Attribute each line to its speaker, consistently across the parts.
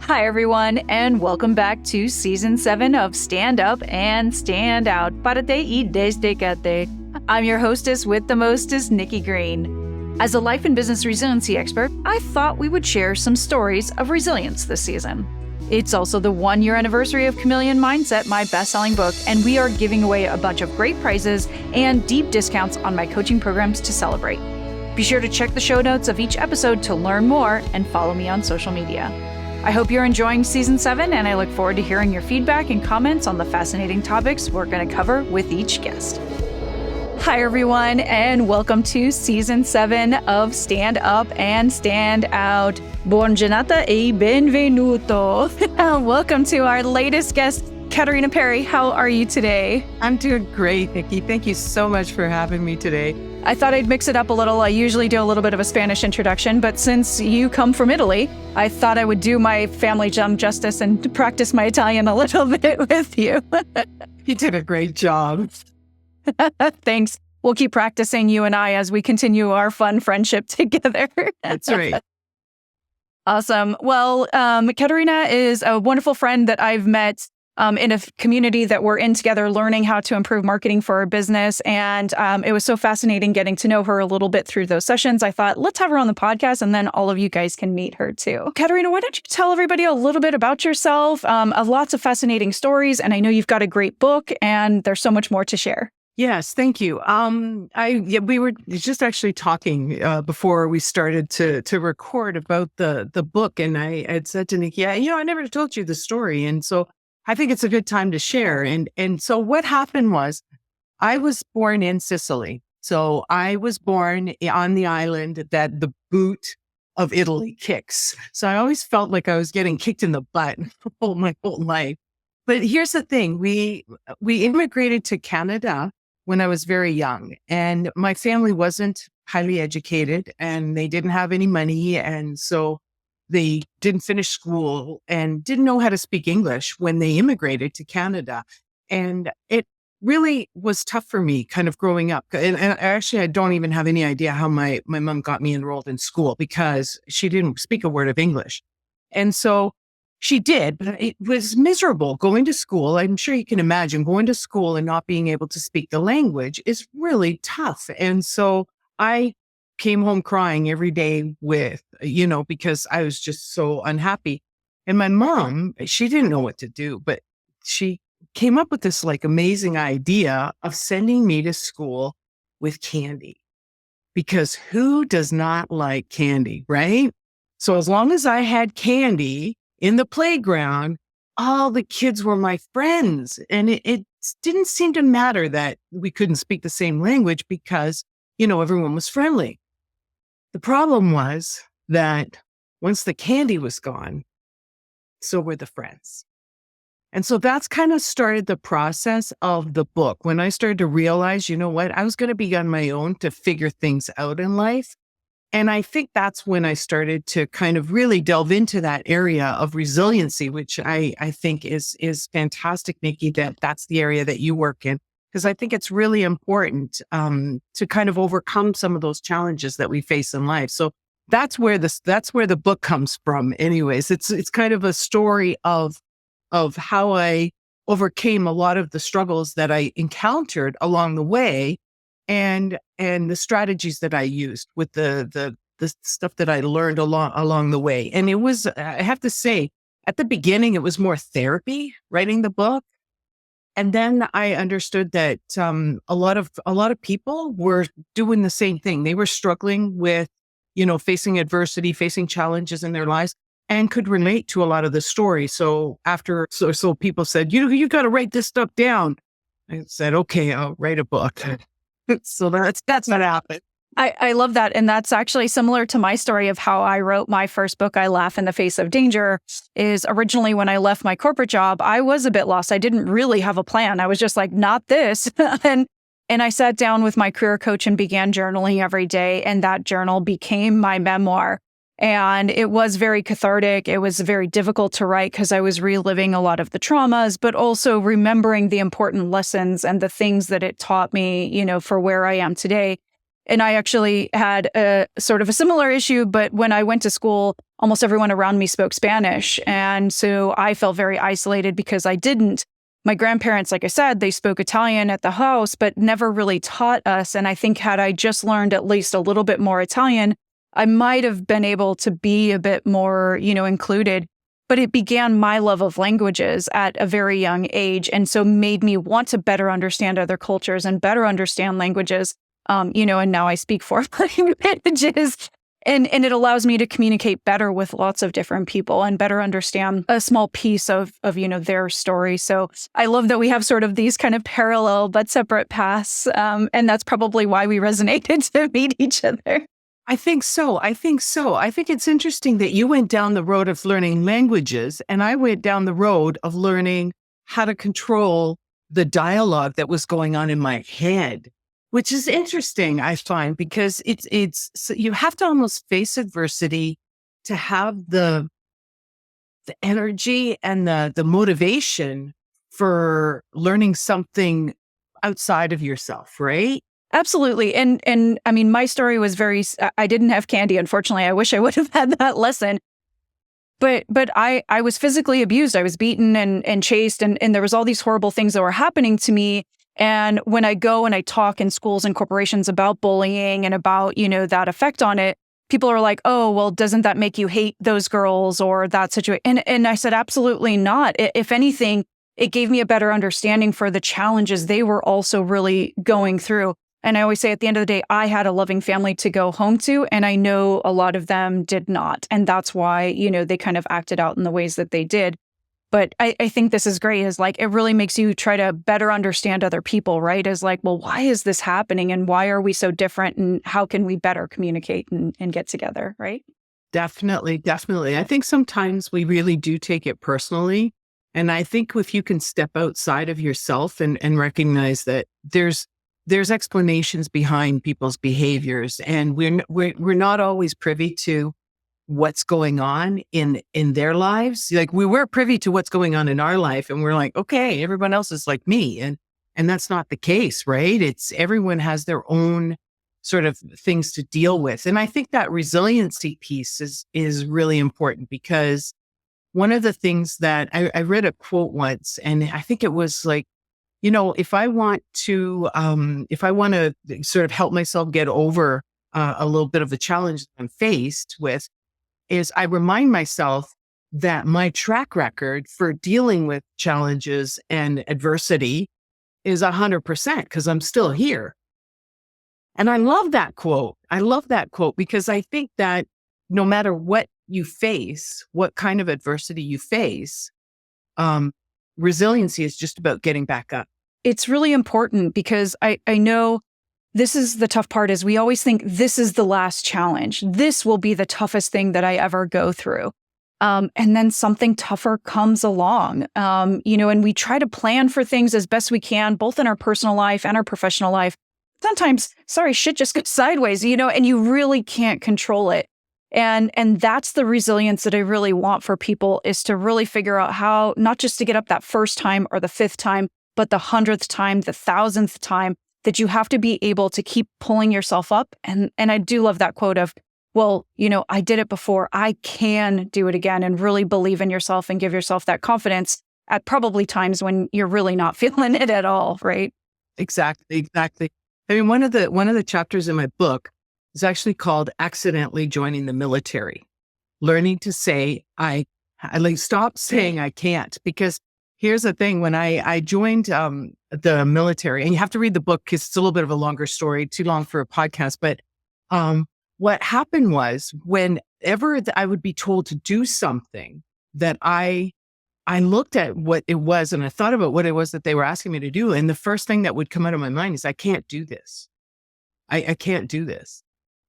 Speaker 1: Hi, everyone, and welcome back to Season 7 of Stand Up and Stand Out. Parte y desde. I'm your hostess with the mostest, Nikki Green. As a life and business resiliency expert, I thought we would share some stories of resilience this season. It's also the 1-year anniversary of Chameleon Mindset, my best-selling book, and we are giving away a bunch of great prizes and deep discounts on my coaching programs to celebrate. Be sure to check the show notes of each episode to learn more and follow me on social media. I hope you're enjoying Season 7, and I look forward to hearing your feedback and comments on the fascinating topics we're going to cover with each guest. Hi, everyone, and welcome to Season 7 of Stand Up and Stand Out. Buon giornata e benvenuto. Welcome to our latest guest, Caterina Perry. How are you today?
Speaker 2: I'm doing great, Nikki. Thank you so much for having me today.
Speaker 1: I thought I'd mix it up a little. I usually do a little bit of a Spanish introduction, but since you come from Italy, I thought I would do my family justice and practice my Italian a little bit with you.
Speaker 2: You did a great job.
Speaker 1: Thanks. We'll keep practicing, you and I, as we continue our fun friendship together.
Speaker 2: That's right.
Speaker 1: Awesome. Well, Caterina is a wonderful friend that I've met in a community that we're in together, learning how to improve marketing for our business. And it was so fascinating getting to know her a little bit through those sessions. I thought, let's have her on the podcast, and then all of you guys can meet her too. Caterina, why don't you tell everybody a little bit about yourself? Lots of fascinating stories, and I know you've got a great book, and there's so much more to share.
Speaker 2: Yes, thank you. We were just actually talking before we started to record about the book, and I had said to Nikki, I never told you the story, and so I think it's a good time to share. And so what happened was, I was born in Sicily. So I was born on the island that the boot of Italy kicks. So I always felt like I was getting kicked in the butt my whole life. But here's the thing. We immigrated to Canada when I was very young, and my family wasn't highly educated and they didn't have any money. And so they didn't finish school and didn't know how to speak English when they immigrated to Canada. And it really was tough for me kind of growing up. And actually, I don't even have any idea how my mom got me enrolled in school, because she didn't speak a word of English. And so she did, but it was miserable going to school. I'm sure you can imagine going to school and not being able to speak the language is really tough. And so I came home crying every day because I was just so unhappy. And my mom, she didn't know what to do, but she came up with this amazing idea of sending me to school with candy, because who does not like candy, right? So as long as I had candy in the playground, all the kids were my friends. And it didn't seem to matter that we couldn't speak the same language, because, everyone was friendly. The problem was that once the candy was gone, so were the friends. And so that's kind of started the process of the book. When I started to realize, I was going to be on my own to figure things out in life. And I think that's when I started to kind of really delve into that area of resiliency, which I think is fantastic, Nikki, that's the area that you work in. Because I think it's really important to kind of overcome some of those challenges that we face in life. So that's where the book comes from. Anyways, it's kind of a story of how I overcame a lot of the struggles that I encountered along the way, and the strategies that I used with the stuff that I learned along the way. And it was, I have to say, at the beginning, it was more therapy writing the book. And then I understood that a lot of people were doing the same thing. They were struggling with, facing adversity, facing challenges in their lives, and could relate to a lot of the story. So so people said, you got to write this stuff down. I said, okay, I'll write a book. So that's what happened.
Speaker 1: I love that. And that's actually similar to my story of how I wrote my first book, I Laugh in the Face of Danger. Is originally when I left my corporate job, I was a bit lost. I didn't really have a plan. I was just like, not this. and I sat down with my career coach and began journaling every day. And that journal became my memoir. And it was very cathartic. It was very difficult to write because I was reliving a lot of the traumas, but also remembering the important lessons and the things that it taught me, for where I am today. And I actually had a sort of a similar issue, but when I went to school, almost everyone around me spoke Spanish. And so I felt very isolated because I didn't. My grandparents, like I said, they spoke Italian at the house, but never really taught us. And I think had I just learned at least a little bit more Italian, I might have been able to be a bit more, included. But it began my love of languages at a very young age. And so made me want to better understand other cultures and better understand languages. And now I speak four languages. And it allows me to communicate better with lots of different people and better understand a small piece of their story. So I love that we have sort of these kind of parallel but separate paths. And that's probably why we resonated to meet each other.
Speaker 2: I think so. I think it's interesting that you went down the road of learning languages and I went down the road of learning how to control the dialogue that was going on in my head, which is interesting, I find, because it's so you have to almost face adversity to have the energy and the motivation for learning something outside of yourself, right?
Speaker 1: Absolutely. And I mean, my story was I didn't have candy, unfortunately. I wish I would have had that lesson. But I was physically abused. I was beaten and chased, and there was all these horrible things that were happening to me. And when I go and I talk in schools and corporations about bullying and about, that effect on it, people are like, oh, well, doesn't that make you hate those girls or that situation? And I said, absolutely not. If anything, it gave me a better understanding for the challenges they were also really going through. And I always say at the end of the day, I had a loving family to go home to, and I know a lot of them did not. And that's why, they kind of acted out in the ways that they did. But I think this is great, is like, it really makes you try to better understand other people, right? Is like, well, why is this happening? And why are we so different? And how can we better communicate and get together, right?
Speaker 2: Definitely. I think sometimes we really do take it personally. And I think if you can step outside of yourself and recognize that there's explanations behind people's behaviors, and we're not always privy to what's going on in their lives. Like, we were privy to what's going on in our life, and we're like, okay, everyone else is like me, and that's not the case, right? It's everyone has their own sort of things to deal with, and I think that resiliency piece is really important, because one of the things that I read a quote once, and I think it was like, if I want to sort of help myself get over a little bit of the challenge I'm faced with, is I remind myself that my track record for dealing with challenges and adversity is 100% because I'm still here. And I love that quote. Because I think that no matter what you face, what kind of adversity you face, resiliency is just about getting back up.
Speaker 1: It's really important because I know this is the tough part, is we always think this is the last challenge. This will be the toughest thing that I ever go through. And then something tougher comes along, and we try to plan for things as best we can, both in our personal life and our professional life. Sometimes, shit just goes sideways, and you really can't control it. And that's the resilience that I really want for people, is to really figure out how, not just to get up that first time or the fifth time, but the 100th time, the 1,000th time, that you have to be able to keep pulling yourself up. And I do love that quote of, well, I did it before, I can do it again, and really believe in yourself and give yourself that confidence at probably times when you're really not feeling it at all, right?
Speaker 2: Exactly. I mean, one of the chapters in my book is actually called Accidentally Joining the Military. Learning to say, I like, stop saying I can't, because here's the thing. When I joined the military, and you have to read the book because it's a little bit of a longer story, too long for a podcast. But what happened was, whenever I would be told to do something, that I looked at what it was and I thought about what it was that they were asking me to do. And the first thing that would come out of my mind is, I can't do this. I can't do this.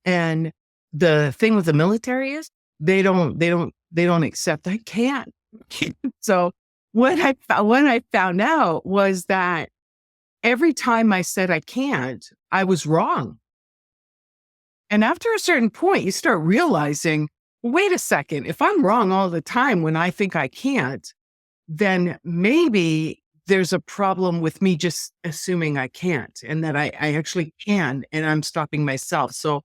Speaker 2: And the thing with the military is they don't accept I can't. So what I found out was that every time I said I can't, I was wrong. And after a certain point, you start realizing, wait a second, if I'm wrong all the time when I think I can't, then maybe there's a problem with me just assuming I can't and that I actually can, and I'm stopping myself. So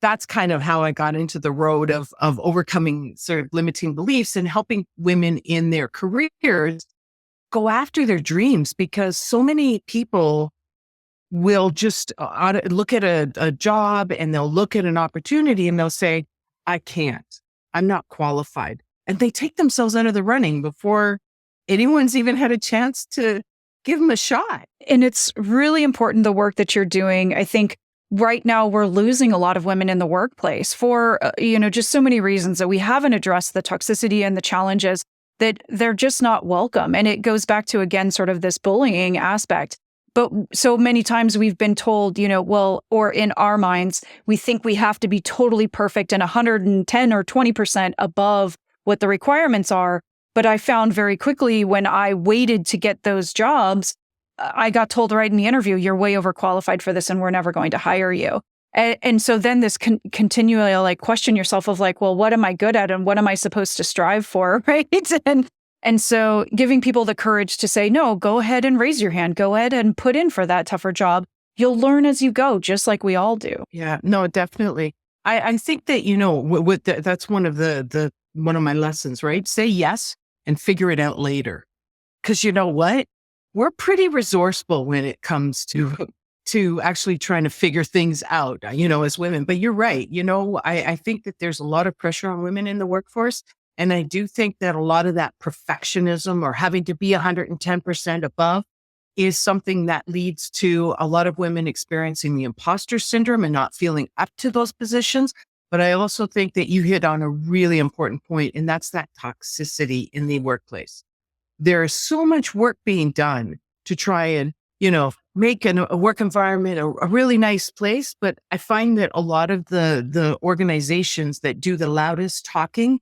Speaker 2: that's kind of how I got into the road of overcoming sort of limiting beliefs and helping women in their careers go after their dreams, because so many people will just look at a job and they'll look at an opportunity and they'll say, I can't, I'm not qualified. And they take themselves out of the running before anyone's even had a chance to give them a shot.
Speaker 1: And it's really important, the work that you're doing. I think right now we're losing a lot of women in the workplace for, just so many reasons that we haven't addressed the toxicity and the challenges that they're just not welcome. And it goes back to, again, sort of this bullying aspect. But so many times we've been told, or in our minds, we think we have to be totally perfect and 110 or 20% above what the requirements are. But I found very quickly when I waited to get those jobs, I got told right in the interview, you're way overqualified for this and we're never going to hire you. And so then this continually question yourself of well, what am I good at and what am I supposed to strive for, right? And so giving people the courage to say, no, go ahead and raise your hand. Go ahead and put in for that tougher job. You'll learn as you go, just like we all do.
Speaker 2: Yeah, no, definitely. I think that, that's one of one of my lessons, right? Say yes and figure it out later. Because you know what? We're pretty resourceful when it comes to actually trying to figure things out, as women. But you're right. I think that there's a lot of pressure on women in the workforce. And I do think that a lot of that perfectionism or having to be 110% above is something that leads to a lot of women experiencing the imposter syndrome and not feeling up to those positions. But I also think that you hit on a really important point, and that's that toxicity in the workplace. There is so much work being done to try and, make a work environment a really nice place. But I find that a lot of the organizations that do the loudest talking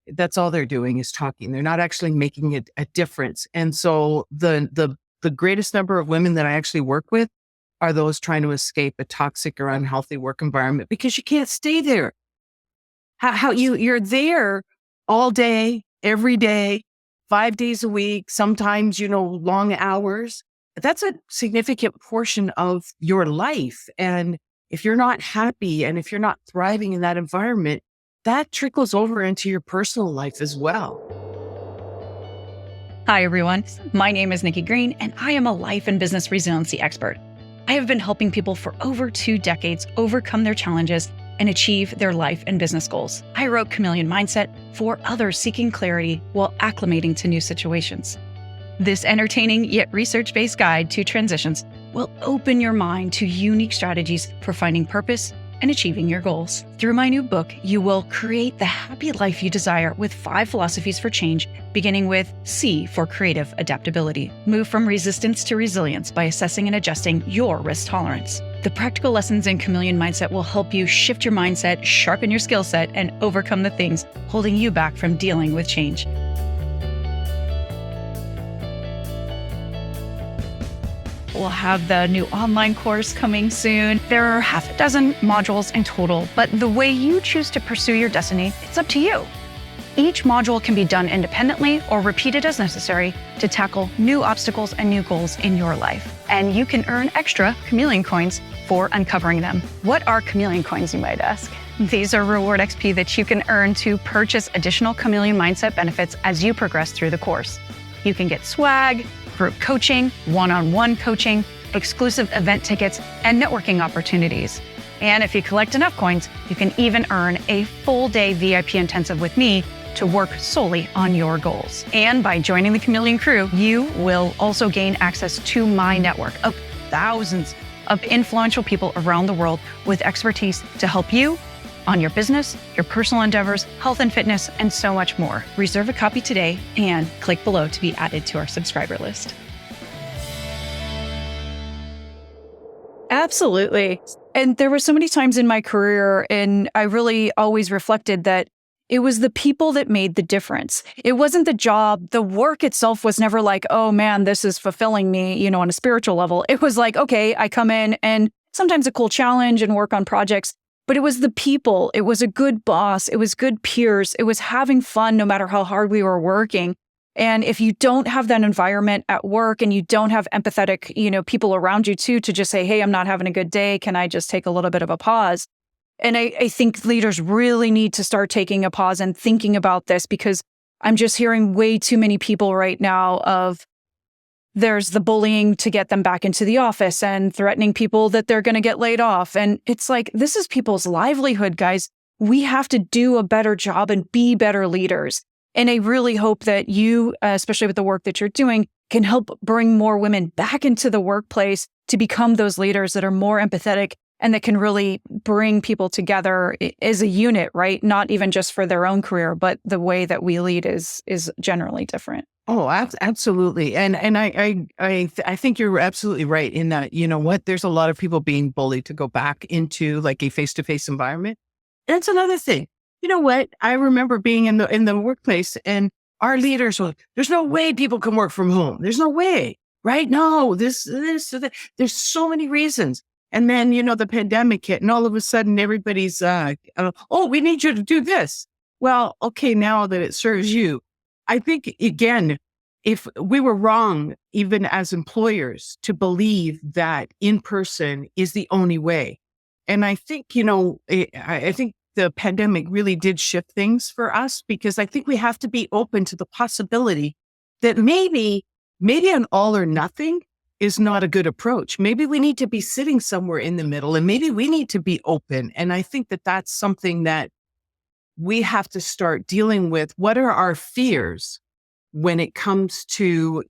Speaker 2: that's all they're doing is talking. They're not actually making it a difference. And so the greatest number of women that I actually work with are those trying to escape a toxic or unhealthy work environment, because you can't stay there. How you're there all day, every day, 5 days a week, sometimes, long hours. That's a significant portion of your life. And if you're not happy and if you're not thriving in that environment, that trickles over into your personal life as well.
Speaker 1: Hi, everyone. My name is Nikki Green, and I am a life and business resiliency expert. I have been helping people for over 2 decades overcome their challenges and achieve their life and business goals. I wrote Chameleon Mindset for others seeking clarity while acclimating to new situations. This entertaining yet research-based guide to transitions will open your mind to unique strategies for finding purpose and achieving your goals. Through my new book, you will create the happy life you desire with 5 philosophies for change, beginning with C for creative adaptability. Move from resistance to resilience by assessing and adjusting your risk tolerance. The practical lessons in Chameleon Mindset will help you shift your mindset, sharpen your skill set, and overcome the things holding you back from dealing with change. We'll have the new online course coming soon. There are half a dozen modules in total, but the way you choose to pursue your destiny, it's up to you. Each module can be done independently or repeated as necessary to tackle new obstacles and new goals in your life. And you can earn extra Chameleon coins for uncovering them. What are Chameleon coins, you might ask? These are reward XP that you can earn to purchase additional Chameleon Mindset benefits as you progress through the course. You can get swag, group coaching, one-on-one coaching, exclusive event tickets, and networking opportunities. And if you collect enough coins, you can even earn a full-day VIP intensive with me to work solely on your goals. And by joining the Chameleon crew, you will also gain access to my network of thousands of influential people around the world with expertise to help you on your business, your personal endeavors, health and fitness, and so much more. Reserve a copy today and click below to be added to our subscriber list. Absolutely. And there were so many times in my career, and I really always reflected that it was the people that made the difference. It wasn't the job. The work itself was never like, oh man, this is fulfilling me, on a spiritual level. It was like, okay, I come in and sometimes a cool challenge and work on projects. But it was the people. It was a good boss. It was good peers. It was having fun no matter how hard we were working. And if you don't have that environment at work and you don't have empathetic, people around you too, to just say, hey, I'm not having a good day. Can I just take a little bit of a pause? And I think leaders really need to start taking a pause and thinking about this, because I'm just hearing way too many people right now of there's the bullying to get them back into the office and threatening people that they're going to get laid off. And it's like, this is people's livelihood, guys. We have to do a better job and be better leaders. And I really hope that you, especially with the work that you're doing, can help bring more women back into the workplace to become those leaders that are more empathetic and that can really bring people together as a unit, right? Not even just for their own career, but the way that we lead is generally different.
Speaker 2: Oh, absolutely. And I think you're absolutely right in that, there's a lot of people being bullied to go back into like a face-to-face environment. And that's another thing. You know what? I remember being in the workplace, and our leaders were, there's no way people can work from home. There's no way, right? No, this, that. There's so many reasons. And then, the pandemic hit, and all of a sudden everybody's, we need you to do this. Well, okay, now that it serves you. I think, again, if we were wrong, even as employers, to believe that in person is the only way. And I think, I think the pandemic really did shift things for us, because I think we have to be open to the possibility that maybe an all or nothing is not a good approach. Maybe we need to be sitting somewhere in the middle, and maybe we need to be open. And I think that that's something that we have to start dealing with. What are our fears when it comes to,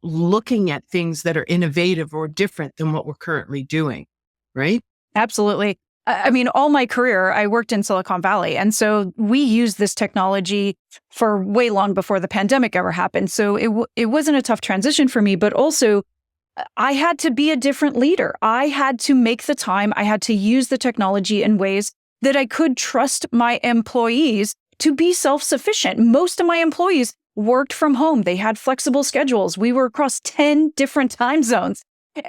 Speaker 2: looking at things that are innovative or different than what we're currently doing, right?
Speaker 1: Absolutely. I mean, all my career, I worked in Silicon Valley. And so we used this technology for way long before the pandemic ever happened. So it wasn't a tough transition for me, but also I had to be a different leader. I had to make the time. I had to use the technology in ways that I could trust my employees to be self-sufficient. Most of my employees worked from home. They had flexible schedules. We were across 10 different time zones.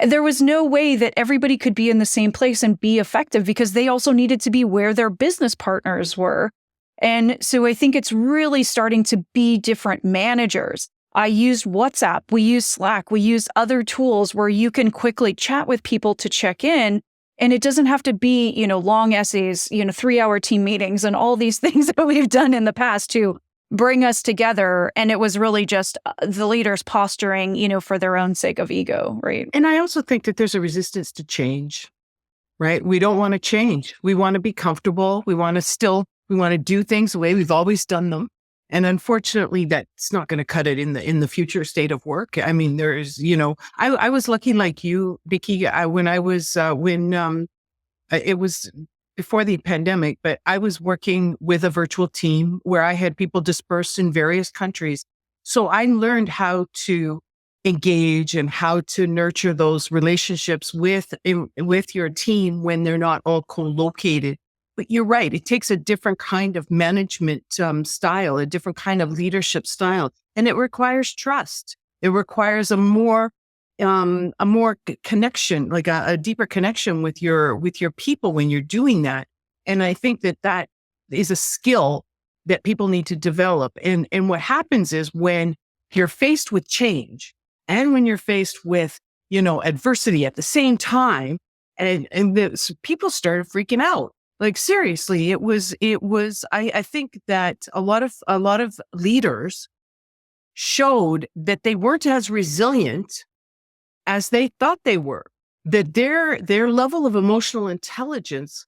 Speaker 1: There was no way that everybody could be in the same place and be effective, because they also needed to be where their business partners were. And so I think it's really starting to be different managers. I used WhatsApp, we use Slack, we use other tools where you can quickly chat with people to check in. And it doesn't have to be, long essays, 3-hour team meetings and all these things that we've done in the past to bring us together. And it was really just the leaders posturing, for their own sake of ego, right?
Speaker 2: And I also think that there's a resistance to change, right? We don't want to change. We want to be comfortable. We want to do things the way we've always done them. And unfortunately, that's not going to cut it in the future state of work. I mean, there's, I was lucky like you, Nikki, it was before the pandemic, but I was working with a virtual team where I had people dispersed in various countries. So I learned how to engage and how to nurture those relationships with your team when they're not all co-located. But you're right. It takes a different kind of management style, a different kind of leadership style, and it requires trust. It requires a more connection, like a deeper connection with your people when you're doing that. And I think that is a skill that people need to develop. And what happens is when you're faced with change and when you're faced with adversity at the same time, and people started freaking out. Like, seriously, it was, I think that a lot of leaders showed that they weren't as resilient as they thought they were, that their level of emotional intelligence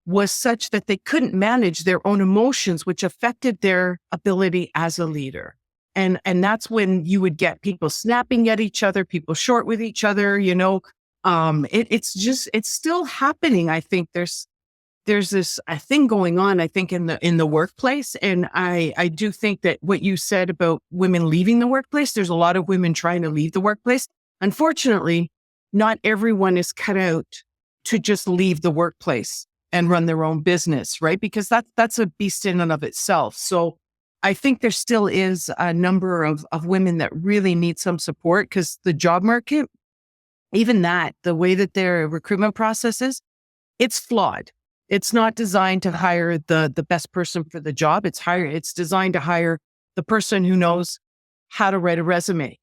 Speaker 2: was such that they couldn't manage their own emotions, which affected their ability as a leader. And that's when you would get people snapping at each other, people short with each other, it's still happening. I think there's this thing going on, I think, in the workplace. And I do think that what you said about women leaving the workplace, there's a lot of women trying to leave the workplace. Unfortunately, not everyone is cut out to just leave the workplace and run their own business, right? Because that's a beast in and of itself. So I think there still is a number of women that really need some support, because the job market, even the way that their recruitment process is, it's flawed. It's not designed to hire the best person for the job. It's designed to hire the person who knows how to write a resume,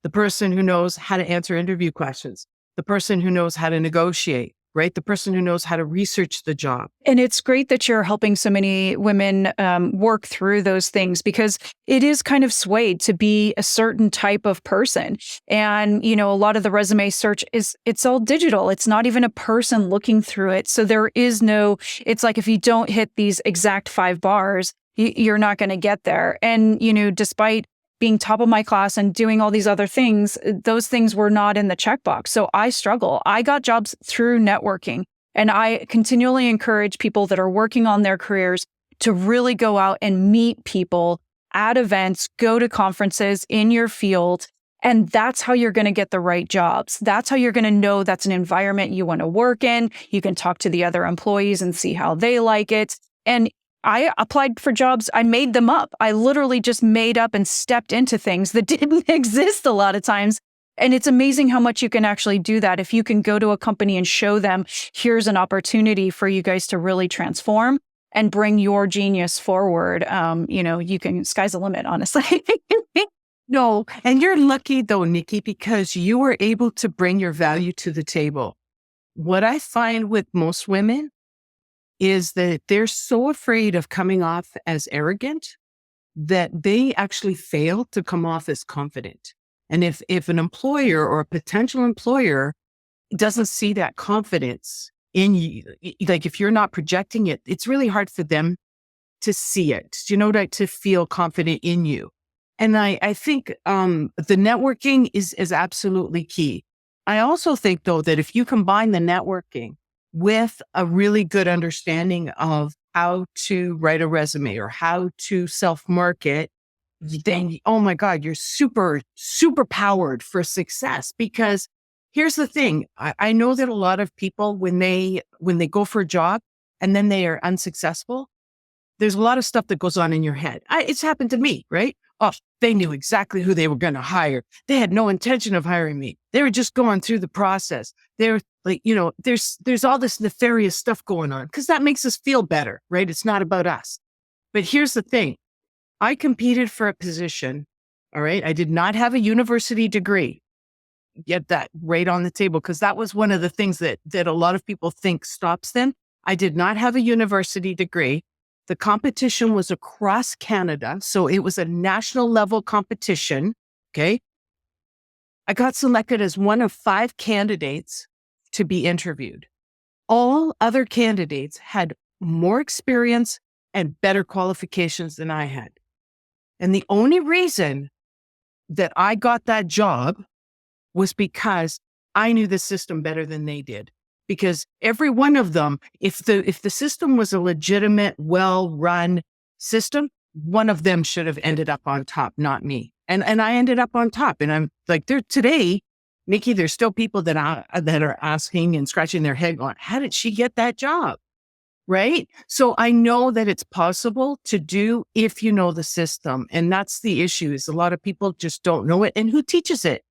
Speaker 2: the person who knows how to answer interview questions, the person who knows how to negotiate, right? The person who knows how to research the job.
Speaker 1: And it's great that you're helping so many women work through those things, because it is kind of swayed to be a certain type of person. And, a lot of the resume search it's all digital. It's not even a person looking through it. So there is it's like if you don't hit these exact 5 bars, you're not going to get there. And, despite being top of my class and doing all these other things, those things were not in the checkbox. So I struggle. I got jobs through networking, and I continually encourage people that are working on their careers to really go out and meet people at events, go to conferences in your field. And that's how you're going to get the right jobs. That's how you're going to know that's an environment you want to work in. You can talk to the other employees and see how they like it. And I applied for jobs. I made them up. I literally just made up and stepped into things that didn't exist a lot of times. And it's amazing how much you can actually do that. If you can go to a company and show them, here's an opportunity for you guys to really transform and bring your genius forward. You can, sky's the limit, honestly.
Speaker 2: No, and you're lucky though, Nikki, because you were able to bring your value to the table. What I find with most women is that they're so afraid of coming off as arrogant that they actually fail to come off as confident. And if an employer or a potential employer doesn't see that confidence in you, like if you're not projecting it, it's really hard for them to see it, to feel confident in you. And I think the networking is absolutely key. I also think, though, that if you combine the networking with a really good understanding of how to write a resume or how to self-market, then, oh my God, you're super, super powered for success. Because here's the thing. I know that a lot of people, when they go for a job and then they are unsuccessful, there's a lot of stuff that goes on in your head. It's happened to me, right? Oh, they knew exactly who they were going to hire. They had no intention of hiring me. They were just going through the process. They're like, there's all this nefarious stuff going on because that makes us feel better, right? It's not about us. But here's the thing. I competed for a position. All right. I did not have a university degree. Get that right on the table, because that was one of the things that a lot of people think stops them. I did not have a university degree. The competition was across Canada, so it was a national level competition, okay? I got selected as one of 5 candidates to be interviewed. All other candidates had more experience and better qualifications than I had. And the only reason that I got that job was because I knew the system better than they did. Because every one of them, if the system was a legitimate, well-run system, one of them should have ended up on top, not me. And I ended up on top. And I'm like, today, Nikki, there's still people that are asking and scratching their head going, how did she get that job? Right? So I know that it's possible to do if you know the system. And that's the issue, is a lot of people just don't know it. And who teaches it?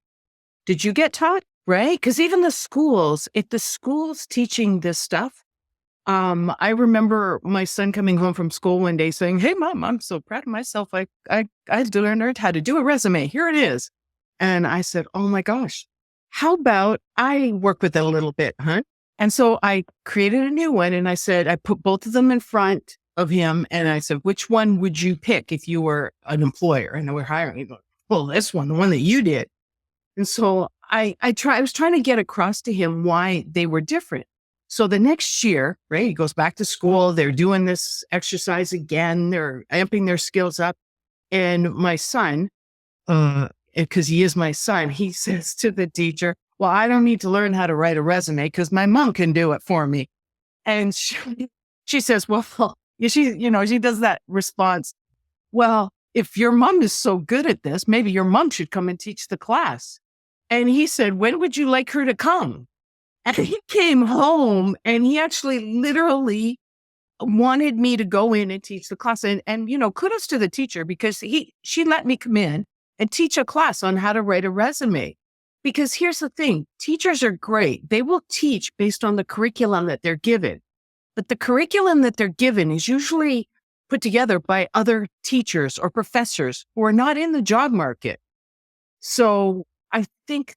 Speaker 2: Did you get taught? Right? Because even the schools, if the school's teaching this stuff, I remember my son coming home from school one day saying, "Hey, Mom, I'm so proud of myself. I learned how to do a resume. Here it is." And I said, "Oh my gosh, how about I work with it a little bit, huh?" And so I created a new one, and I said, I put both of them in front of him, and I said, "Which one would you pick if you were an employer and we're hiring?" He goes, "Well, this one, the one that you did." And so I was trying to get across to him why they were different. So the next year, right, he goes back to school. They're doing this exercise again. They're amping their skills up. And my son, because he is my son, he says to the teacher, "Well, I don't need to learn how to write a resume because my mom can do it for me." And she says, "Well, she does that response. Well, if your mom is so good at this, maybe your mom should come and teach the class." And he said, "When would you like her to come?" And he came home and he actually literally wanted me to go in and teach the class. And kudos to the teacher, because she let me come in and teach a class on how to write a resume. Because here's the thing, teachers are great. They will teach based on the curriculum that they're given. But the curriculum that they're given is usually put together by other teachers or professors who are not in the job market. So I think,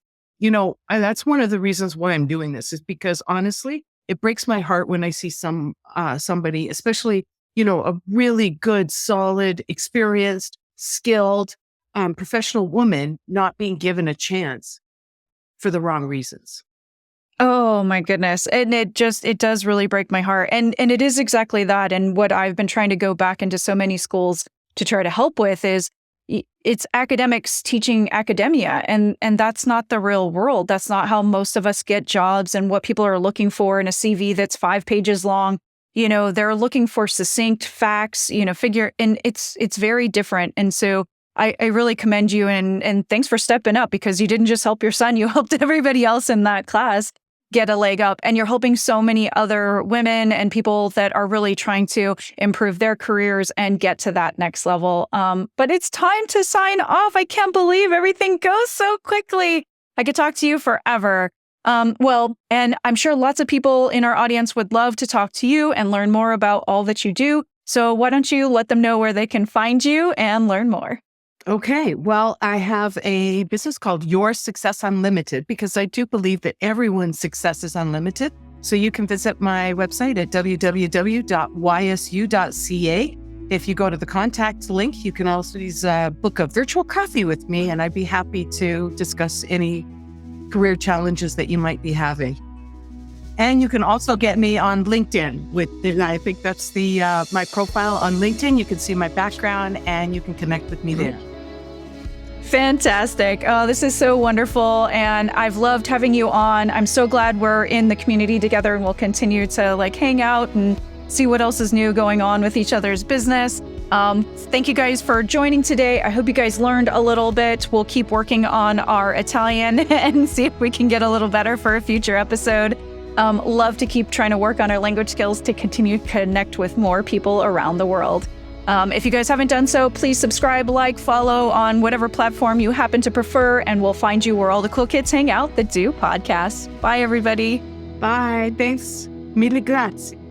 Speaker 2: that's one of the reasons why I'm doing this, is because honestly, it breaks my heart when I see somebody, especially, a really good, solid, experienced, skilled, professional woman not being given a chance for the wrong reasons.
Speaker 1: Oh my goodness. And it does really break my heart. And it is exactly that. And what I've been trying to go back into so many schools to try to help with is it's academics teaching academia. And that's not the real world. That's not how most of us get jobs and what people are looking for in a CV that's 5 pages long. They're looking for succinct facts, and it's very different. And so I really commend you and thanks for stepping up, because you didn't just help your son, you helped everybody else in that class get a leg up, and you're helping so many other women and people that are really trying to improve their careers and get to that next level. But it's time to sign off. I can't believe everything goes so quickly. I could talk to you forever. And I'm sure lots of people in our audience would love to talk to you and learn more about all that you do. So why don't you let them know where they can find you and learn more?
Speaker 2: Okay. Well, I have a business called Your Success Unlimited, because I do believe that everyone's success is unlimited. So you can visit my website at www.ysu.ca. If you go to the contact link, you can also book a virtual coffee with me, and I'd be happy to discuss any career challenges that you might be having. And you can also get me on LinkedIn and I think that's my profile on LinkedIn. You can see my background and you can connect with me there.
Speaker 1: Fantastic. Oh, this is so wonderful. And I've loved having you on. I'm so glad we're in the community together, and we'll continue to hang out and see what else is new going on with each other's business. Thank you guys for joining today. I hope you guys learned a little bit. We'll keep working on our Italian and see if we can get a little better for a future episode. Love to keep trying to work on our language skills to continue to connect with more people around the world. If you guys haven't done so, please subscribe, follow on whatever platform you happen to prefer, and we'll find you where all the cool kids hang out that do podcasts. Bye, everybody.
Speaker 2: Bye. Thanks. Mille grazie.